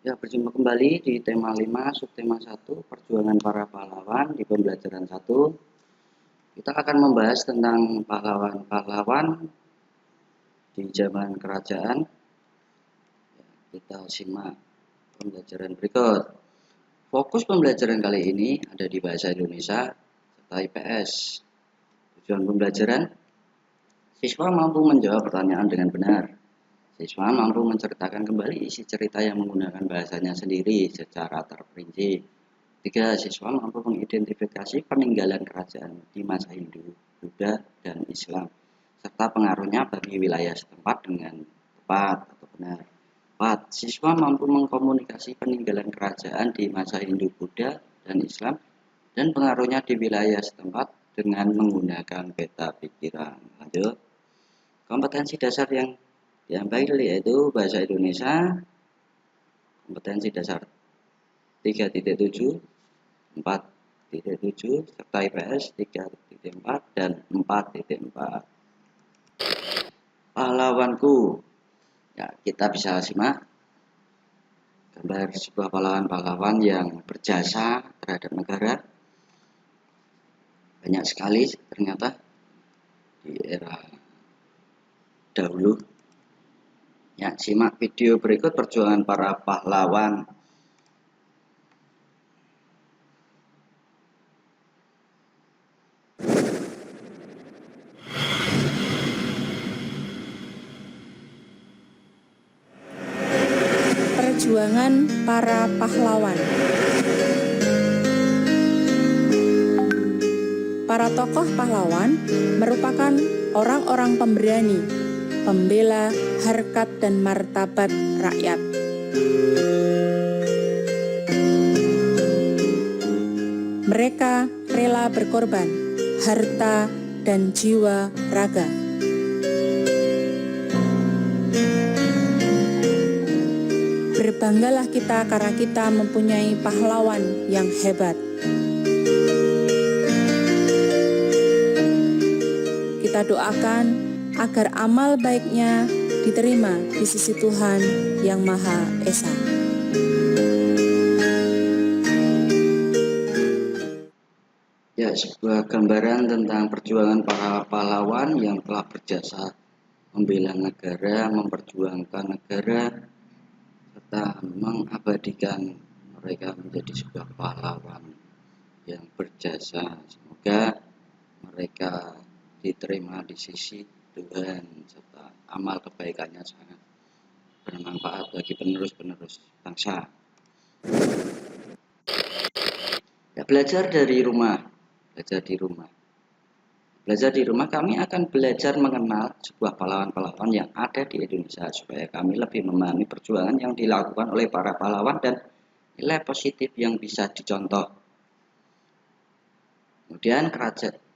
Ya, berjumpa kembali di tema 5, subtema 1, perjuangan para pahlawan di pembelajaran 1. Kita akan membahas tentang pahlawan-pahlawan di zaman kerajaan. Kita simak pembelajaran berikut. Fokus pembelajaran kali ini ada di bahasa Indonesia serta IPS. Tujuan pembelajaran, siswa mampu menjawab pertanyaan dengan benar. Siswa mampu menceritakan kembali isi cerita yang menggunakan bahasanya sendiri secara terperinci. 3. Siswa mampu mengidentifikasi peninggalan kerajaan di masa Hindu, Buddha, dan Islam, serta pengaruhnya bagi wilayah setempat dengan tepat atau benar. 4. Siswa mampu mengkomunikasi peninggalan kerajaan di masa Hindu, Buddha, dan Islam, dan pengaruhnya di wilayah setempat dengan menggunakan peta pikiran. Lanjut. Kompetensi dasar yang diambil yaitu bahasa Indonesia, kompetensi dasar 3.7, 4.7, serta IPS 3.4 dan 4.4. Pahlawanku. Ya, kita bisa simak gambar sebuah pahlawan-pahlawan yang berjasa terhadap negara. Banyak sekali ternyata di era dahulu. Ya, simak video berikut perjuangan para pahlawan. Perjuangan para pahlawan. Para tokoh pahlawan merupakan orang-orang pemberani, pembela harkat dan martabat rakyat. Mereka rela berkorban harta dan jiwa raga. Berbanggalah kita karena kita mempunyai pahlawan yang hebat. Kita doakan agar amal baiknya diterima di sisi Tuhan Yang Maha Esa. Ya, sebuah gambaran tentang perjuangan para pahlawan yang telah berjasa membela negara, memperjuangkan negara, serta mengabadikan mereka menjadi sebuah pahlawan yang berjasa. Semoga mereka diterima di sisi Tuhan serta amal kebaikannya sangat bermanfaat bagi penerus-penerus bangsa. Ya, belajar di rumah kami akan belajar mengenal sebuah pahlawan-pahlawan yang ada di Indonesia supaya kami lebih memahami perjuangan yang dilakukan oleh para pahlawan dan nilai positif yang bisa dicontoh. Kemudian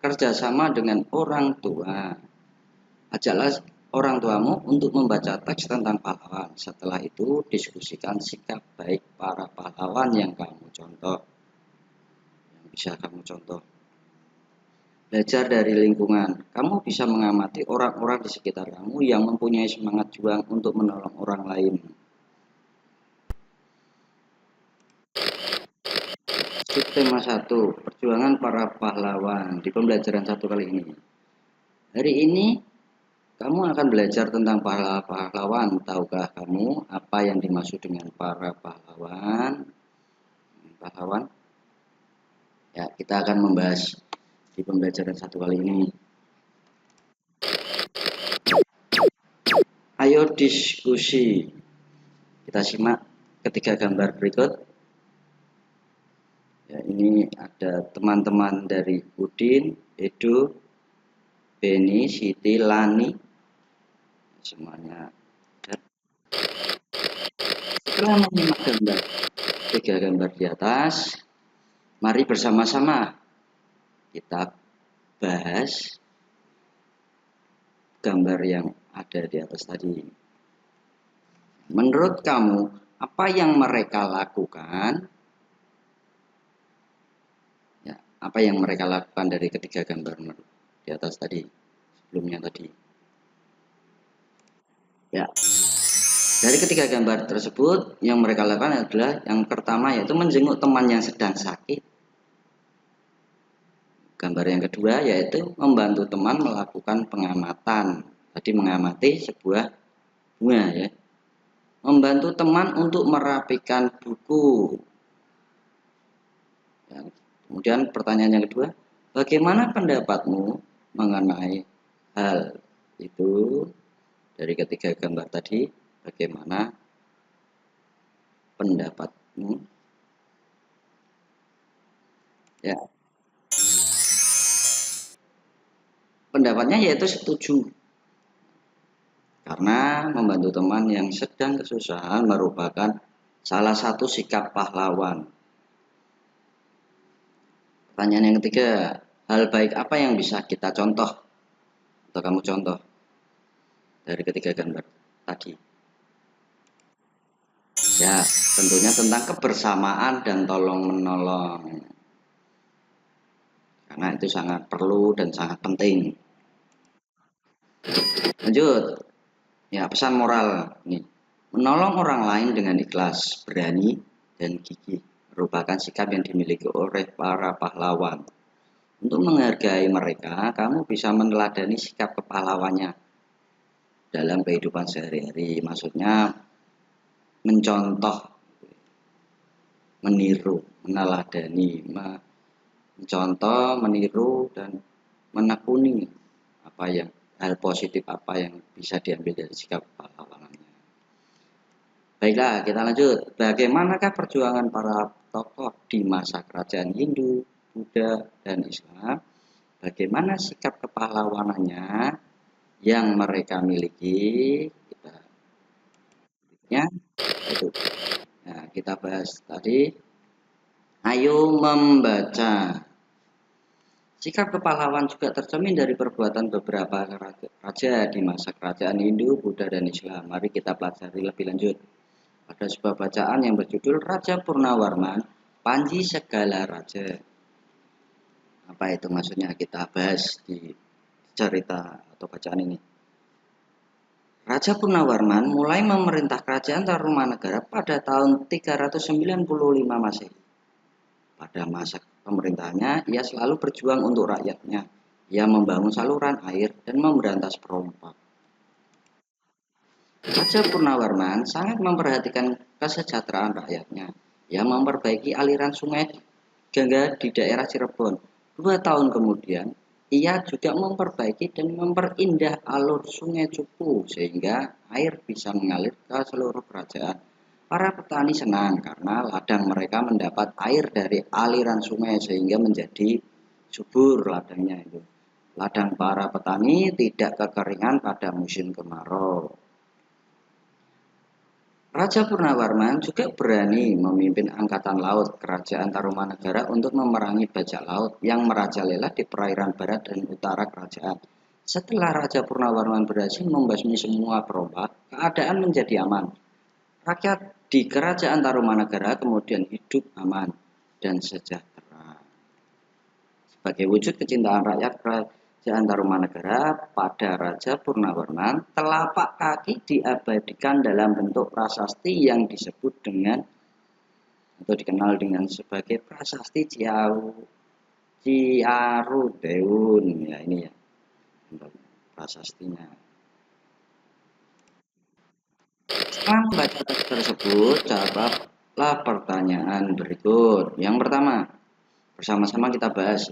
kerjasama dengan orang tua. Ajaklah orang tuamu untuk membaca teks tentang pahlawan. Setelah itu diskusikan sikap baik para pahlawan yang bisa kamu contoh. Belajar dari lingkungan. Kamu bisa mengamati orang-orang di sekitar kamu yang mempunyai semangat juang untuk menolong orang lain. Subtema 1, perjuangan para pahlawan di pembelajaran 1 kali ini. Hari ini kamu akan belajar tentang pahlawan. Tahukah kamu apa yang dimaksud dengan para pahlawan? Ya, kita akan membahas di pembelajaran 1 kali ini. Ayo diskusi. Kita simak ketiga gambar berikut. Ya, ini ada teman-teman dari Udin, Edo, Beni, Siti, Lani, semuanya. Setelah menyimak tiga gambar di atas, mari bersama-sama kita bahas gambar yang ada di atas tadi. Menurut kamu, apa yang mereka lakukan? Ya, apa yang mereka lakukan dari ketiga gambar di atas tadi, sebelumnya tadi? Ya, Dari ketiga gambar tersebut, yang mereka lakukan adalah yang pertama yaitu menjenguk teman yang sedang sakit. Gambar yang kedua yaitu membantu teman melakukan pengamatan. Tadi mengamati sebuah bunga ya. Membantu teman untuk merapikan buku. Ya, kemudian pertanyaan yang kedua, bagaimana pendapatmu mengenai hal itu? Dari ketiga gambar tadi, bagaimana pendapatmu? Ya, pendapatnya yaitu setuju. Karena membantu teman yang sedang kesusahan merupakan salah satu sikap pahlawan. Pertanyaan yang ketiga, hal baik apa yang bisa kita contoh atau kamu contoh dari ketiga gambar tadi? Ya, tentunya tentang kebersamaan dan tolong menolong. Karena itu sangat perlu dan sangat penting. Lanjut. Ya, pesan moral nih. Menolong orang lain dengan ikhlas, berani, dan gigih merupakan sikap yang dimiliki oleh para pahlawan. Untuk menghargai mereka, kamu bisa meneladani sikap kepahlawannya dalam kehidupan sehari-hari. Maksudnya mencontoh, meniru, meneladani, mencontoh, meniru, dan menekuni apa yang hal positif apa yang bisa diambil dari sikap pahlawanannya. Baiklah, kita lanjut. Bagaimanakah perjuangan para tokoh di masa kerajaan Hindu, Buddha, dan Islam? Bagaimana sikap kepahlawanannya yang mereka miliki? Kita bahas tadi. Ayo membaca. Sikap kepahlawan juga tercermin dari perbuatan beberapa raja di masa kerajaan Hindu, Buddha, dan Islam. Mari kita pelajari lebih lanjut. Ada sebuah bacaan yang berjudul Raja Purnawarman, Panji Segala Raja. Apa itu maksudnya? Kita bahas di cerita atau bacaan ini. Raja Purnawarman mulai memerintah kerajaan Tarumanagara pada tahun 395 Masehi. Pada masa pemerintahannya, ia selalu berjuang untuk rakyatnya. Ia membangun saluran air dan memberantas perompak. Raja Purnawarman sangat memperhatikan kesejahteraan rakyatnya. Ia memperbaiki aliran sungai Gangga di daerah Cirebon. 2 tahun kemudian, ia juga memperbaiki dan memperindah alur sungai Cupu sehingga air bisa mengalir ke seluruh kerajaan. Para petani senang karena ladang mereka mendapat air dari aliran sungai sehingga menjadi subur ladangnya itu. Ladang para petani tidak kekeringan pada musim kemarau. Raja Purnawarman juga berani memimpin angkatan laut kerajaan Tarumanagara untuk memerangi bajak laut yang merajalela di perairan barat dan utara kerajaan. Setelah Raja Purnawarman berhasil membasmi semua perompak, keadaan menjadi aman. Rakyat di kerajaan Tarumanagara kemudian hidup aman dan sejahtera. Sebagai wujud kecintaan rakyat kerajaan Tarumanagara pada Raja Purnawarman, telapak kaki diabadikan dalam bentuk prasasti yang disebut dengan atau dikenal dengan sebagai prasasti Ciarudeun. Ya ini ya prasastinya. Setelah membaca teks tersebut, jawablah pertanyaan berikut. Yang pertama, bersama-sama kita bahas.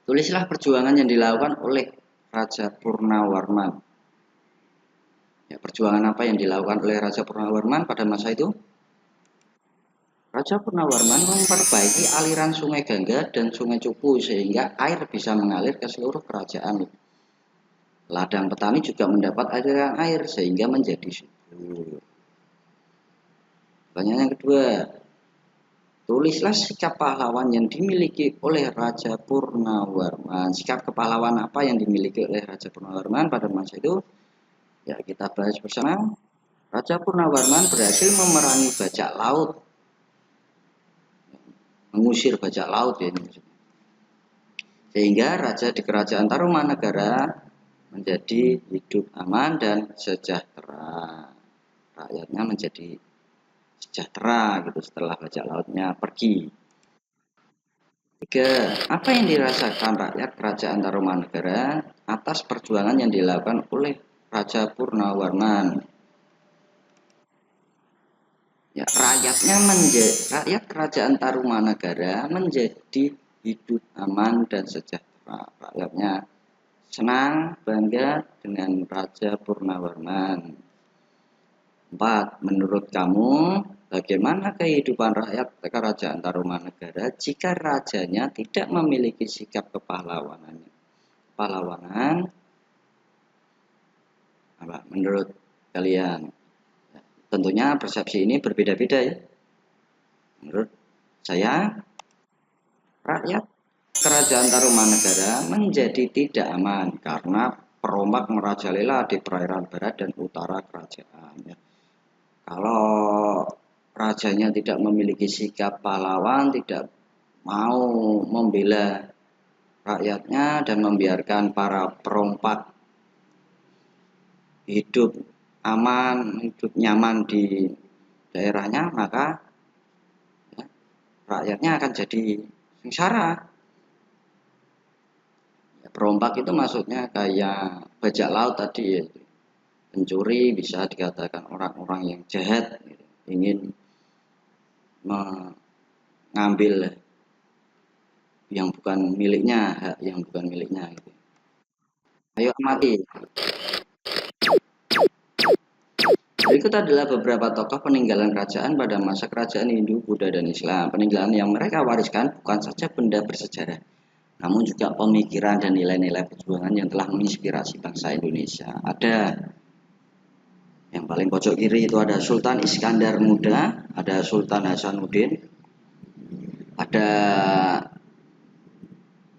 Tulislah perjuangan yang dilakukan oleh Raja Purnawarman. Ya, perjuangan apa yang dilakukan oleh Raja Purnawarman pada masa itu? Raja Purnawarman memperbaiki aliran sungai Gangga dan sungai Cupu sehingga air bisa mengalir ke seluruh kerajaan. Ladang petani juga mendapat aliran air sehingga menjadi subur. Pertanyaan yang kedua, tulislah sikap pahlawan yang dimiliki oleh Raja Purnawarman. Sikap kepahlawan apa yang dimiliki oleh Raja Purnawarman pada masa itu? Ya, kita bahas bersama. Raja Purnawarman berhasil memerangi bajak laut. Mengusir bajak laut ya ini. Sehingga raja di kerajaan Tarumanagara menjadi hidup aman dan sejahtera. rakyatnya menjadi sejahtera gitu setelah bajak lautnya pergi. 3. Apa yang dirasakan rakyat Kerajaan Tarumanegara atas perjuangan yang dilakukan oleh Raja Purnawarman? Ya, rakyat Kerajaan Tarumanegara menjadi hidup aman dan sejahtera. Rakyatnya senang, bangga dengan Raja Purnawarman. 4. Menurut kamu, bagaimana kehidupan rakyat Kerajaan Tarumanegara jika rajanya tidak memiliki sikap kepahlawanan? Apa menurut kalian? Tentunya persepsi ini berbeda-beda ya. Menurut saya, rakyat Kerajaan Tarumanegara menjadi tidak aman karena perompak merajalela di perairan barat dan utara kerajaan. Ya. Kalau rajanya tidak memiliki sikap pahlawan, tidak mau membela rakyatnya dan membiarkan para perompak hidup aman, hidup nyaman di daerahnya, maka ya, rakyatnya akan jadi sengsara. Ya, perompak itu maksudnya kayak bajak laut tadi ya. Pencuri bisa dikatakan orang-orang yang jahat, gitu, ingin mengambil yang bukan miliknya, hak yang bukan miliknya. Gitu. Ayo amati. Berikut adalah beberapa tokoh peninggalan kerajaan pada masa kerajaan Hindu, Buddha, dan Islam. Peninggalan yang mereka wariskan bukan saja benda bersejarah, namun juga pemikiran dan nilai-nilai perjuangan yang telah menginspirasi bangsa Indonesia. Ada yang paling pojok kiri itu ada Sultan Iskandar Muda, ada Sultan Hasanuddin, ada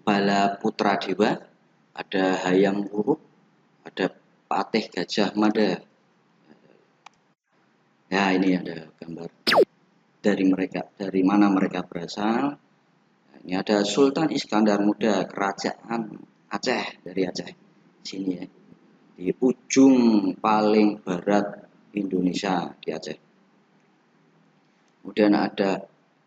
Bala Putra Dewa, ada Hayam Wuruk, ada Patih Gajah Mada. Ya, ini ada gambar dari mana mereka berasal. Ini ada Sultan Iskandar Muda, Kerajaan Aceh, dari Aceh. Sini ya. Di ujung paling barat Indonesia di Aceh. Kemudian ada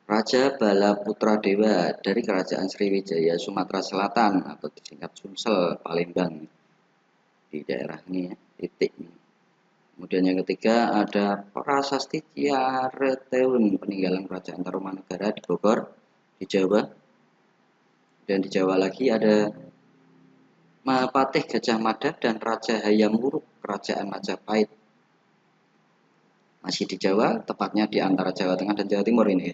Raja Bala Putra Dewa dari Kerajaan Sriwijaya, Sumatera Selatan atau disingkat Sumsel, Palembang. Di daerah ini ya, titik ini. Kemudian yang ketiga ada Prasasti Ciareteun, peninggalan Kerajaan Tarumanegara di Bogor, di Jawa. Dan di Jawa lagi ada Mahapatih Gajah Mada dan Raja Hayam Wuruk, Kerajaan Majapahit. Masih di Jawa, tepatnya di antara Jawa Tengah dan Jawa Timur ini.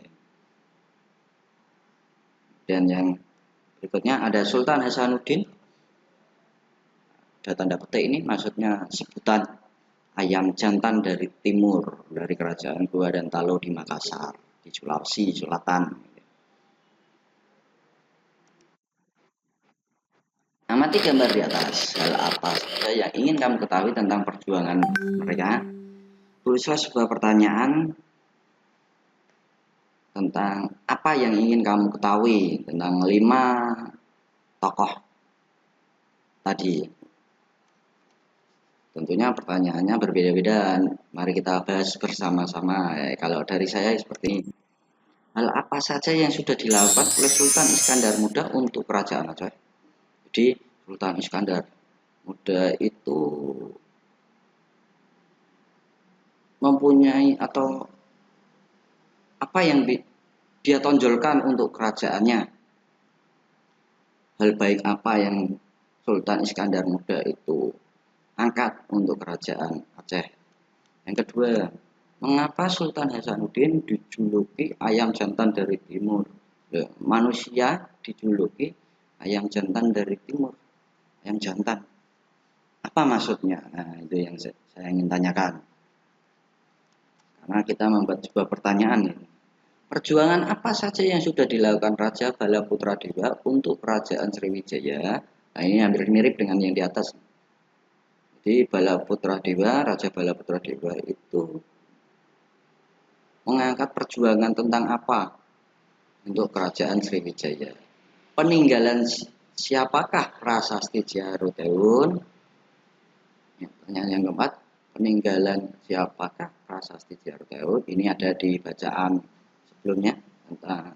Dan yang berikutnya ada Sultan Hasanuddin. Ada tanda petik ini, maksudnya sebutan ayam jantan dari timur, dari Kerajaan Goa dan Talo di Makassar, di Sulawesi Selatan. Amati gambar di atas. Hal apa saja yang ingin kamu ketahui tentang perjuangan mereka? Tulislah sebuah pertanyaan tentang apa yang ingin kamu ketahui tentang 5 tokoh tadi. Tentunya pertanyaannya berbeda-beda. Mari kita bahas bersama-sama. Kalau dari saya seperti ini. Hal apa saja yang sudah dilakukan oleh Sultan Iskandar Muda untuk kerajaan Aceh? Jadi Sultan Iskandar Muda itu mempunyai atau apa yang dia tonjolkan untuk kerajaannya. Hal baik apa yang Sultan Iskandar Muda itu angkat untuk kerajaan Aceh. Yang kedua, mengapa Sultan Hasanuddin dijuluki ayam jantan dari timur? Manusia dijuluki ayam jantan dari timur. Ayam jantan. Apa maksudnya? Nah, itu yang saya ingin tanyakan. Karena kita membuat sebuah pertanyaan ini. Perjuangan apa saja yang sudah dilakukan Raja Bala Putra Dewa untuk kerajaan Sriwijaya? Nah, ini hampir mirip dengan yang di atas. Jadi Bala Putra Dewa, Raja Bala Putra Dewa itu mengangkat perjuangan tentang apa untuk kerajaan Sriwijaya? Peninggalan siapakah Prasasti Ciaruteun? Pertanyaan yang keempat, peninggalan siapakah Prasasti Djarteud. Ini ada di bacaan sebelumnya tentang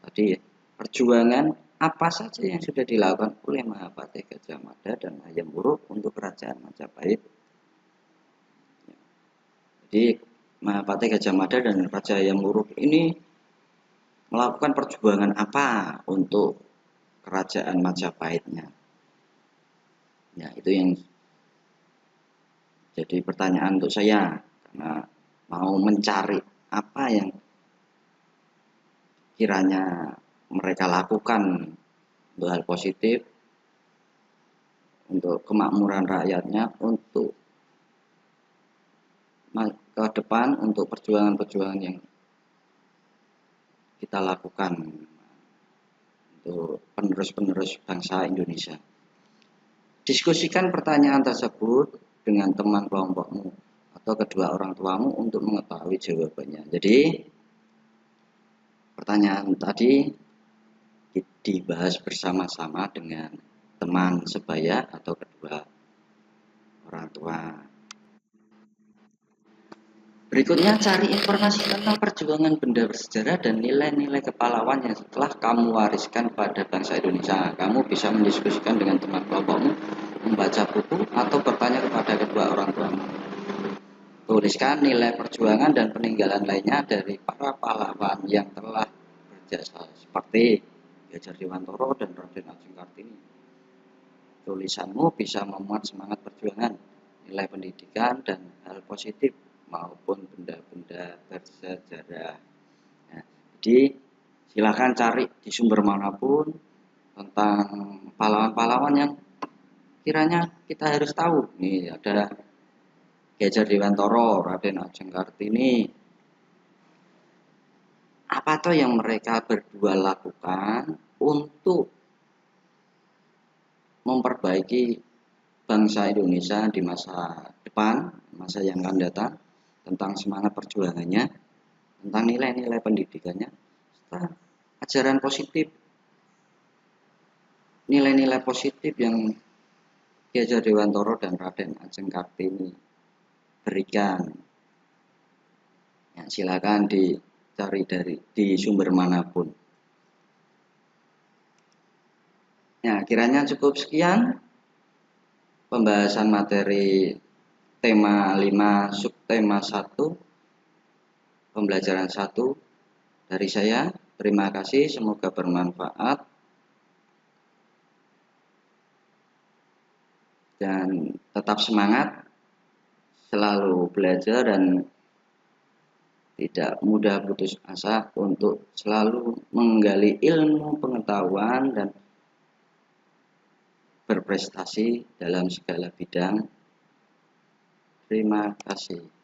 tadi perjuangan apa saja yang sudah dilakukan oleh Mahapatih Gajah Mada dan Hayam Wuruk untuk kerajaan Majapahit. Jadi Mahapatih Gajah Mada dan Raja Hayam Wuruk ini melakukan perjuangan apa untuk kerajaan Majapahitnya. Ya, itu yang jadi pertanyaan untuk saya, karena mau mencari apa yang kiranya mereka lakukan untuk hal positif, untuk kemakmuran rakyatnya, untuk ke depan, untuk perjuangan-perjuangan yang kita lakukan untuk penerus-penerus bangsa Indonesia. Diskusikan pertanyaan tersebut dengan teman kelompokmu atau kedua orang tuamu untuk mengetahui jawabannya. Jadi pertanyaan tadi dibahas bersama-sama dengan teman sebaya atau kedua orang tua. Berikutnya, cari informasi tentang perjuangan benda bersejarah dan nilai-nilai kepahlawan yang telah kamu wariskan pada bangsa Indonesia. Kamu bisa mendiskusikan dengan teman kelompokmu, membaca buku, atau bertanya kepada kedua orang tuamu. Tuliskan nilai perjuangan dan peninggalan lainnya dari para pahlawan yang telah berjasa seperti Gadjah Dewantara dan Raden Ajeng Kartini. Tulisanmu bisa memuat semangat perjuangan, nilai pendidikan, dan hal positif maupun benda-benda bersejarah. Nah, jadi silakan cari di sumber manapun tentang pahlawan-pahlawan yang kiranya kita harus tahu. Nih ada Gadjah Dewantara, Raden Ajeng Kartini. Apa toh yang mereka berdua lakukan untuk memperbaiki bangsa Indonesia di masa depan, masa yang akan datang, tentang semangat perjuangannya, tentang nilai-nilai pendidikannya, serta ajaran positif, nilai-nilai positif yang Gadjah Dewantara dan Raden Ajeng Kartini berikan. Ya, silakan dicari di sumber manapun. Ya, kiranya cukup sekian pembahasan materi tema 5 subtema 1 pembelajaran 1 dari saya. Terima kasih, semoga bermanfaat dan tetap semangat, selalu belajar dan tidak mudah putus asa untuk selalu menggali ilmu pengetahuan dan berprestasi dalam segala bidang. Terima kasih.